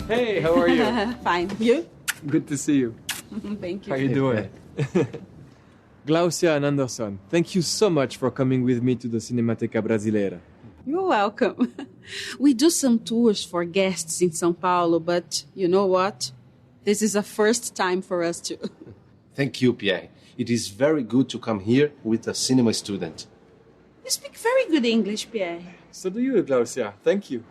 Hey, how are you? Fine. You? Good to see you. Thank you. How you doing? Glaucia and Anderson, thank you so much for coming with me to the Cinemateca Brasileira. You're welcome. We do some tours for guests in São Paulo, but you know what? This is a first time for us too. Thank you, Pierre. It is very good to come here with a cinema student. You speak very good English, Pierre. So do you, Glaucia. Thank you.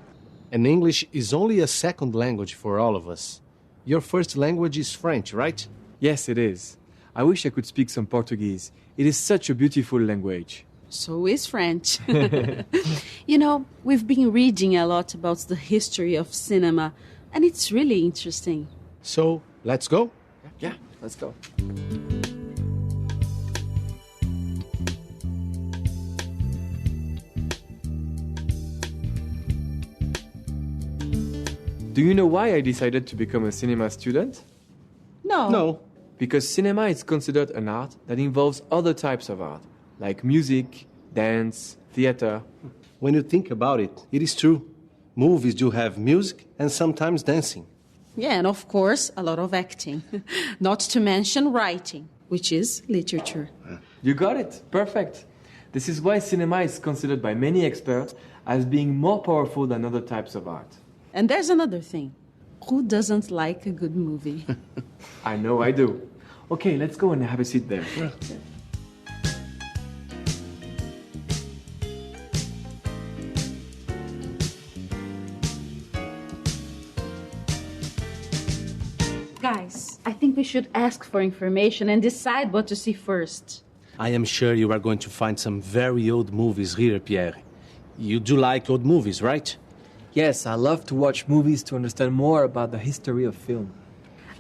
And English is only a second language for all of us. Your first language is French, right? Yes, it is. I wish I could speak some Portuguese. It is such a beautiful language. So is French. You know, we've been reading a lot about the history of cinema, and it's really interesting. So, let's go? Yeah, let's go. Do you know why I decided to become a cinema student? No. No. Because cinema is considered an art that involves other types of art, like music, dance, theater. When you think about it, it is true. Movies do have music and sometimes dancing. Yeah, and of course, a lot of acting. Not to mention writing, which is literature. You got it. Perfect. This is why cinema is considered by many experts as being more powerful than other types of art. And there's another thing. Who doesn't like a good movie? I know I do. Okay, let's go and have a seat there. Yeah. Guys, I think we should ask for information and decide what to see first. I am sure you are going to find some very old movies here, Pierre. You do like old movies, right? Yes, I love to watch movies to understand more about the history of film.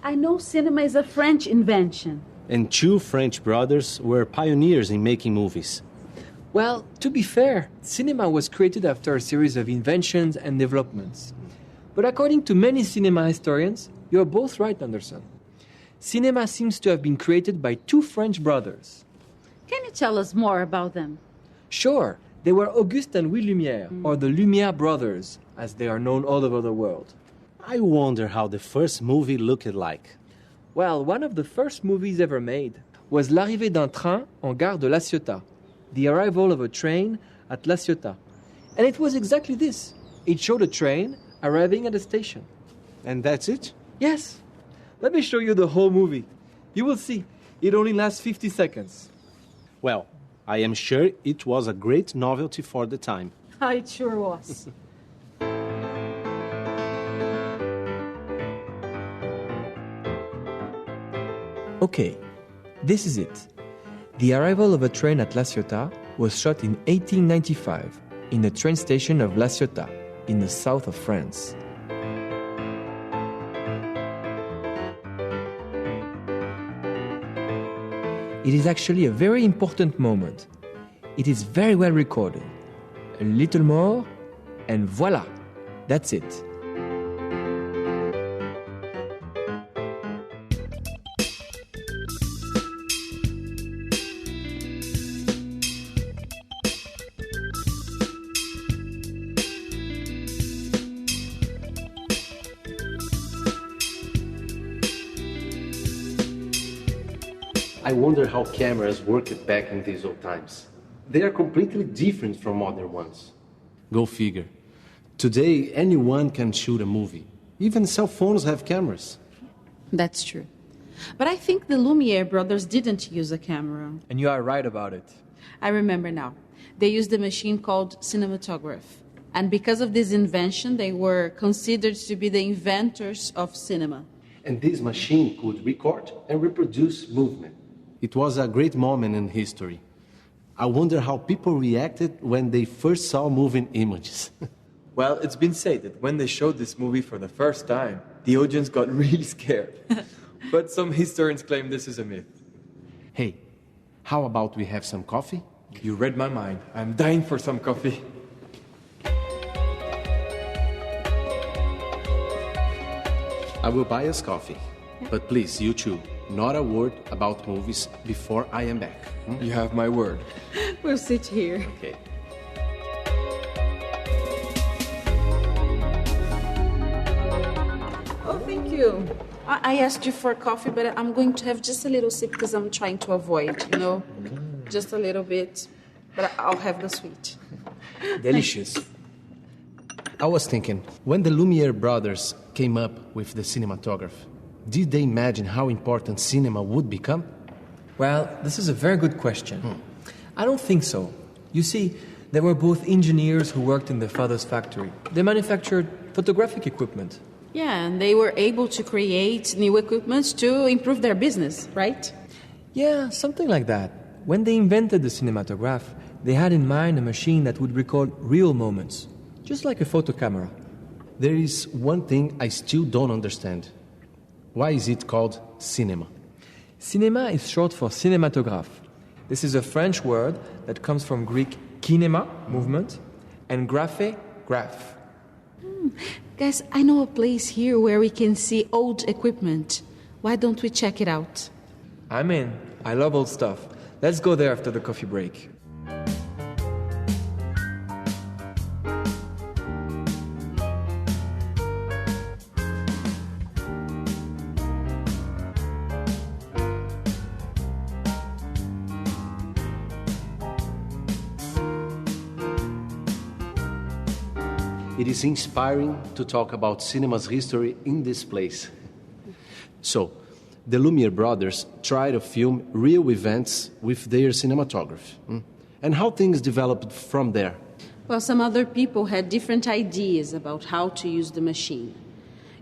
I know cinema is a French invention. And two French brothers were pioneers in making movies. Well, to be fair, cinema was created after a series of inventions and developments. But according to many cinema historians, you're both right, Anderson. Cinema seems to have been created by two French brothers. Can you tell us more about them? Sure, they were Auguste and Louis Lumière, or the Lumière brothers, as they are known all over the world. I wonder how the first movie looked like. Well, one of the first movies ever made was L'arrivée d'un train en gare de La Ciotat, the arrival of a train at La Ciotat. And it was exactly this. It showed a train arriving at a station. And that's it? Yes. Let me show you the whole movie. You will see. It only lasts 50 seconds. Well, I am sure it was a great novelty for the time. It sure was. Okay, this is it. The arrival of a train at La Ciotat was shot in 1895 in the train station of La Ciotat in the south of France. It is actually a very important moment. It is very well recorded. A little more, and voila, that's it. I wonder how cameras worked back in these old times. They are completely different from modern ones. Go figure. Today, anyone can shoot a movie. Even cell phones have cameras. That's true. But I think the Lumière brothers didn't use a camera. And you are right about it. I remember now. They used a machine called cinematograph. And because of this invention, they were considered to be the inventors of cinema. And this machine could record and reproduce movement. It was a great moment in history. I wonder how people reacted when they first saw moving images. Well, it's been said that when they showed this movie for the first time, the audience got really scared. But some historians claim this is a myth. Hey, how about we have some coffee? You read my mind. I'm dying for some coffee. I will buy us coffee. But please, you too, not a word about movies before I am back. You have my word. We'll sit here. Okay. you. I asked you for coffee, but I'm going to have just a little sip because I'm trying to avoid, just a little bit. But I'll have the sweet. Delicious. I was thinking, when the Lumiere brothers came up with the cinematograph, did they imagine how important cinema would become? Well, this is a very good question. I don't think so. You see, they were both engineers who worked in their father's factory. They manufactured photographic equipment. Yeah, and they were able to create new equipment to improve their business, right? Yeah, something like that. When they invented the cinematograph, they had in mind a machine that would record real moments, just like a photo camera. There is one thing I still don't understand. Why is it called cinema? Cinema is short for cinematograph. This is a French word that comes from Greek kinema, movement, and graphe, graph. Guys, I know a place here where we can see old equipment. Why don't we check it out? I'm in. I love old stuff. Let's go there after the coffee break. It is inspiring to talk about cinema's history in this place. So, the Lumiere brothers tried to film real events with their cinematography. And how things developed from there. Well, some other people had different ideas about how to use the machine.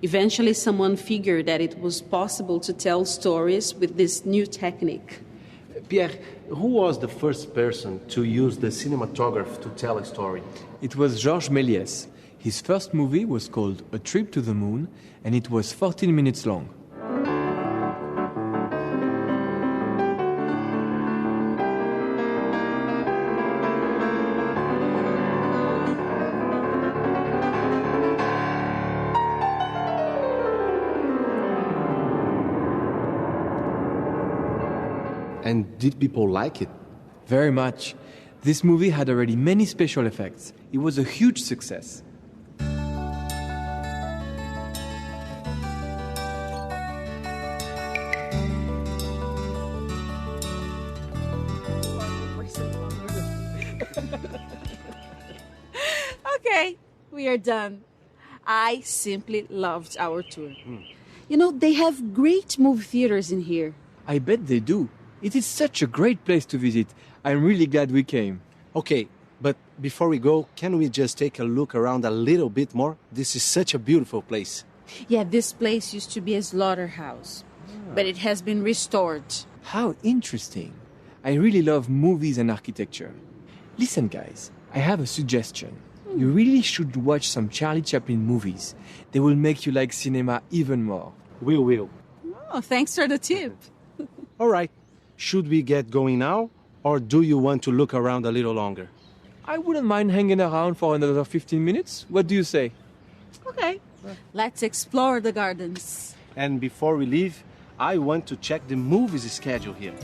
Eventually, someone figured that it was possible to tell stories with this new technique. Pierre, who was the first person to use the cinematograph to tell a story? It was Georges Méliès. His first movie was called A Trip to the Moon, and it was 14 minutes long. And did people like it? Very much. This movie had already many special effects. It was a huge success. Okay, we are done. I simply loved our tour. They have great movie theaters in here. I bet they do. It is such a great place to visit. I'm really glad we came. Okay, but before we go, can we just take a look around a little bit more? This is such a beautiful place. Yeah, this place used to be a slaughterhouse, but it has been restored. How interesting. I really love movies and architecture. Listen, guys, I have a suggestion. You really should watch some Charlie Chaplin movies. They will make you like cinema even more. We will. Oh, thanks for the tip. All right. Should we get going now, or do you want to look around a little longer? I wouldn't mind hanging around for another 15 minutes. What do you say? Okay, let's explore the gardens. And before we leave, I want to check the movie's schedule here.